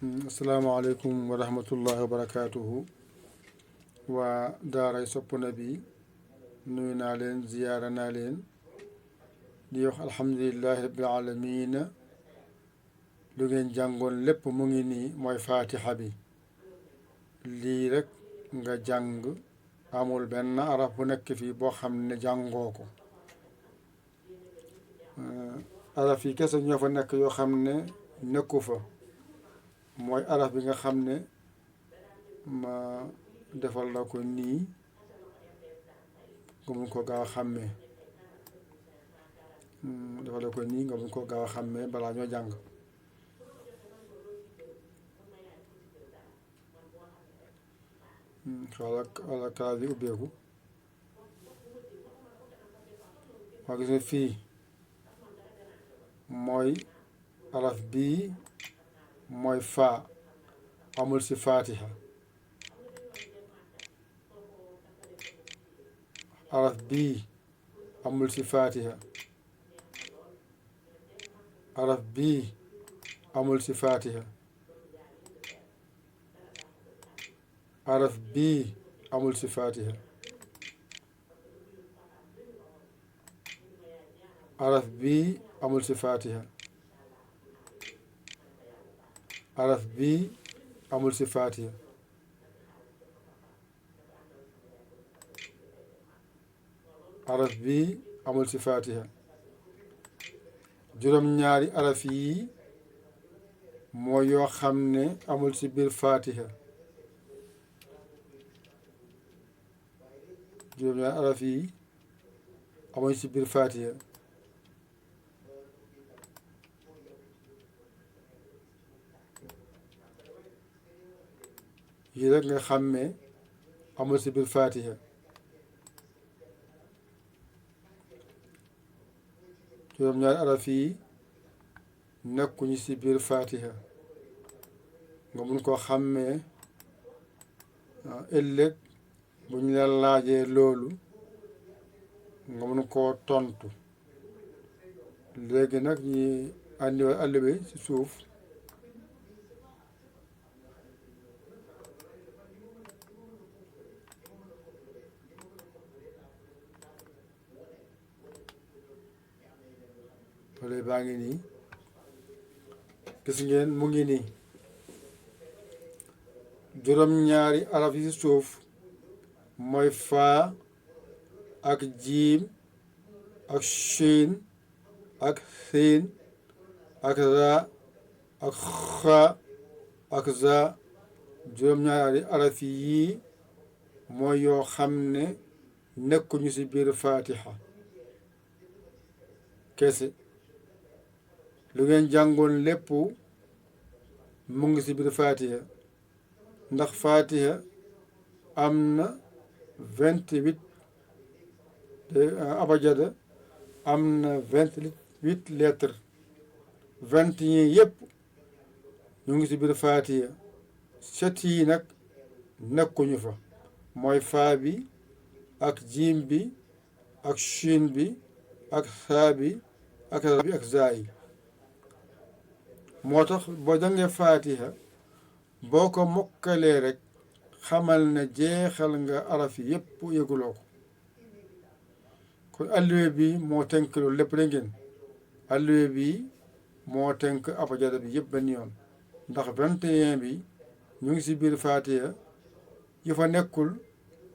asalaamaaleykum wa rahmatullahi wa barakaatuhu waa daaray Sopp Nabi nuyu naa leen ziyaara naa leen di wax alhamdulillahi rabbil aalamiina lu ngeen jàngoon lépp mu ngi nii mooy faatiha bi lii rek nga jàng amul benn araf bu nekk fii boo xam ne jàngoo ko araf yi kese ñoo fa nekk yoo xam ne nekku fa mooy araf bi nga xam ne ma defal la ko nii nga mun ko gaaw a xàmmee defal la ko nii nga mun ko gaaw a xàmmee balaa ñoo jàng wala kalaas bi ubbeeku waa gis nga fii mooy araf bii mooy faa amul si faatiha araf bii amul si faatiha araf bii amul si faatiha araf bii amul si faatiha araf bii amul si faatiha araf bii amul si faatiha araf bii amul si faatiha juróom-ñaari araf yi mooy yoo xam ne amul si biir faatiha juróom-ñaari araf yi amul si biir faatiha yi rek nga xàmmee amul si biir faatiha juróom-ñaari araf yi nekkuñu si biir faatiha nga mun koo xàmmee ëllëg bu ñu la laajee loolu nga mun koo tontu léegi nag ñi àndi àll bi si suuf wala baa ngi nii gis ngeen mu ngi nii juróom-ñaari araf yi suuf mooy faa ak jiim ak shiin ak siin ak raa ak xaa ak zaa juróom-ñaari araf yii mooy yoo xam ne nekkuñu ci biir faatiha kese lu ngeen jàngoon lépp mu ngi ci biir faatiha ndax faatiha am na 28 abajada am na 28 lettres 21 yëpp ñu ngi ci biir faatiha 7 yi nag nekkuñu fa mooy faa bi ak jiim bi ak shiin bi ak saa bi ak raa bi ak zaa yi moo tax boo jàngee faatiha boo ko mokkalee rek xamal ne jeexal nga araf yi yëpp yëguloo ko kon alluwe bi moo tënk loolu lépp da ngeen alluwe bi moo tënk abajada bi yëpp benn yoon ndax 21 bi ñu ngi ci biir faatiha yi fa nekkul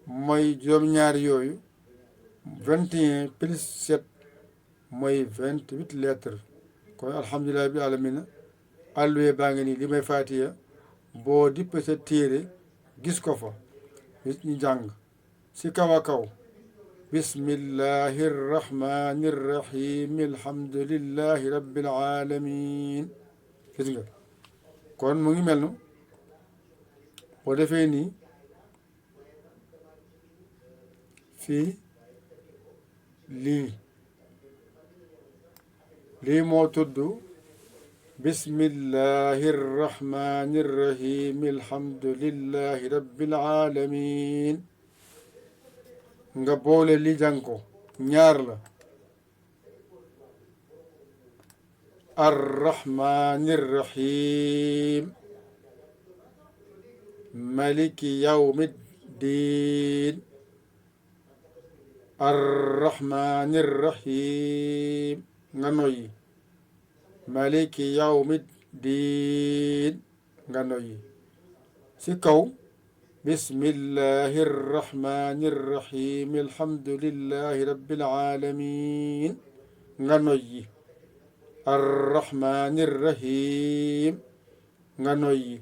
mooy juróom-ñaari yooyu 21 plus 7 mooy 28 lettres kon alhamdulilah bi alamina alluwe baa ngi nii li may faatiha boo dippe sa téere gis ko fa nit ñi jàng ci kaw a kaw bismillahi rrahmani rrahim alhamdulillahi rabbil alamin gis nga kon mu ngi mel nu boo defee nii fii lii moo tudd bismillahi rrahmani rrahim alhamdulillahi rabbil alamin nga boole li jàng ko ñaar la arrahmanir rahim maliki yawmi ddin arrahmani rrahim nga noyyi maliki yawmi ddin nga noyyi si kaw bismillahi rrahmani rrahim alhamdulillahi rabbil alamin nga noyyi arrahmani rrahim nga noyyi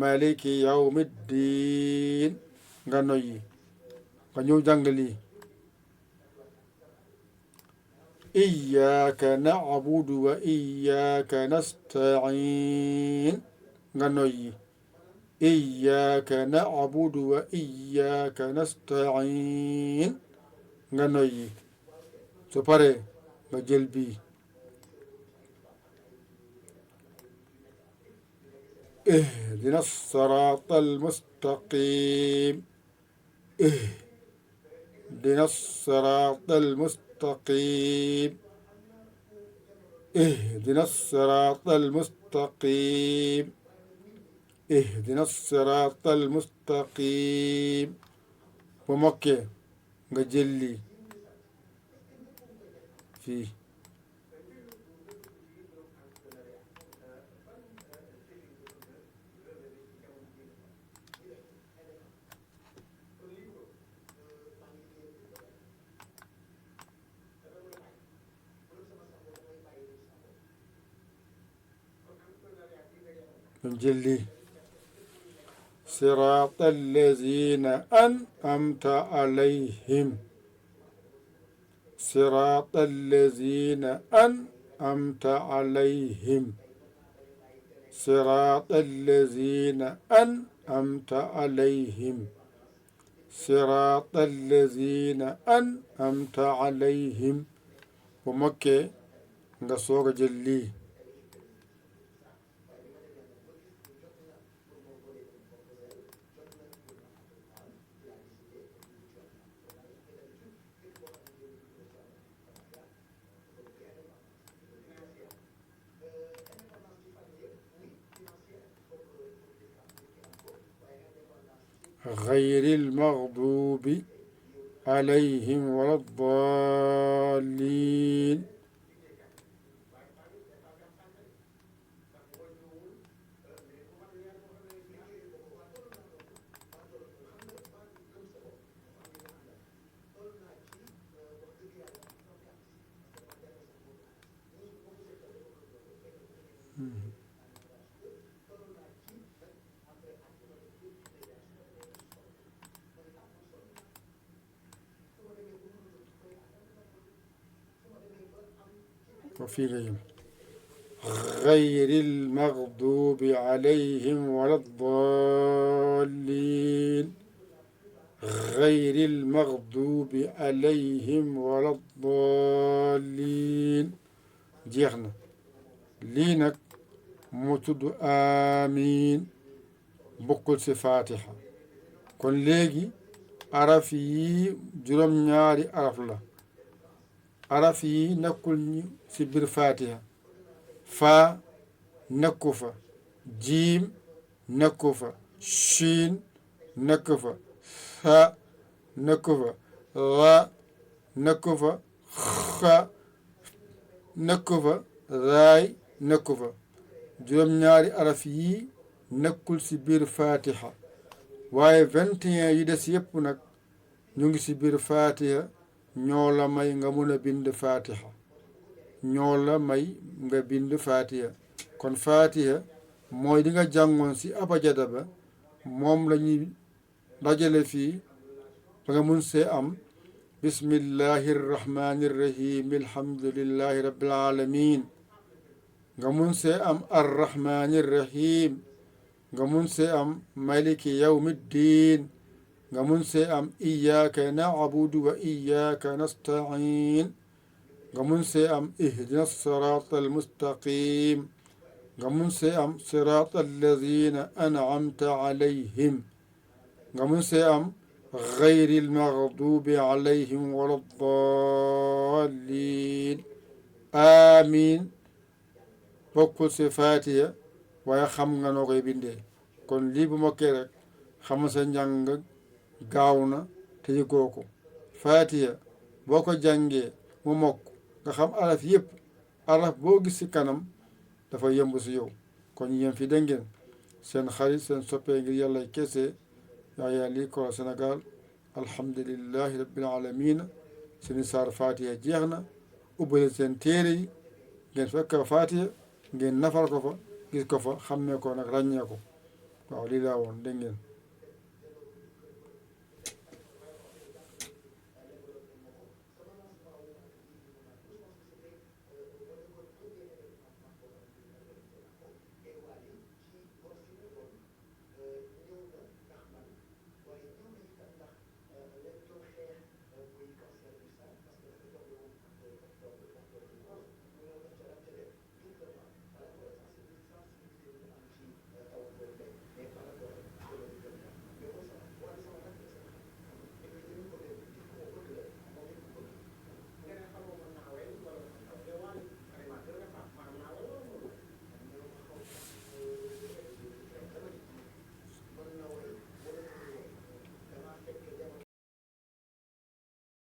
maliki yawmi ddin nga noyyi nga ñëw jàng lii iyyaka na'budu wa iyyaka nasta'in nga noyyi iyyaka na'budu wa iyyaka nasta'in nga noyyi su paree nga jël bii ihdina sirata almustaqim ihdina sirata almustaqim ihdina sirata almustaqim ihdina sirata almustaqim bu mokkee nga jël lii fii ñu jël lii sirata allazina an'amta alayhim sirata allazina an'amta alayhim sirata allazina an'amta alayhim sirata allazina an'amta alayhim bu mokkee nga soog a jël lii غير المغضوب عليهم ولا الضالين وفي غيرهم غير المغضوب عليهم ولا الضالين غير المغضوب عليهم ولا الضالين jeex na lii nag mu tudd amiin bokkul ci faatiha kon léegi araf yi juróom-ñaari araf la araf yi nekkul ci biir faatiha faa nekku fa jiim nekku fa shiin nekku fa ha nekku fa ra nekku fa xa nekku fa raay nekku fa juróom-ñaari araf yi nekkul ci biir faatiha waaye 21 yi des yépp nag ñu ngi ci biir faatiha ñoo la may nga mun a bind faatiha ñoo la may nga bind faatiha kon faatiha mooy di nga jàngoon ci abajada ba moom la ñuy dajale fii ba nga mun see am bismillahi rrahmani rrahim alhamdulillahi rabbil alamin nga mun see am arrahmani rrahim nga mun see am maliki yawmi ddin nga mun see am iyyaka na'budu wa iyyaka nasta'in nga mun see am ihdina sirata almustaqim nga mun see am sirata allazina an'amta alayhim nga mun see am غير المغضوب عليهم ولا الضالين آمين bokkul ci faatiha waaye xam nga noo koy bindee kon lii bu mokkee rek xam sa njàng gaaw na te yëgoo ko faatiha boo ko jàngee mu mokk nga xam araf yëpp araf boo gis ci kanam dafa yëmb si yow kon ñu yem fi dégg ngeen seen xarit seen soppee ngir yàlla kese Yaya Ly Koro Sénégal alhamdulillahi rabbil alamina seeni saar faatiha jeex na ubbale seen téere yi ngeen fekk faatiha ngeen nafar ko fa gis ko fa xammee ko nag ràññee ko waaw lii laa woon dégg ngeen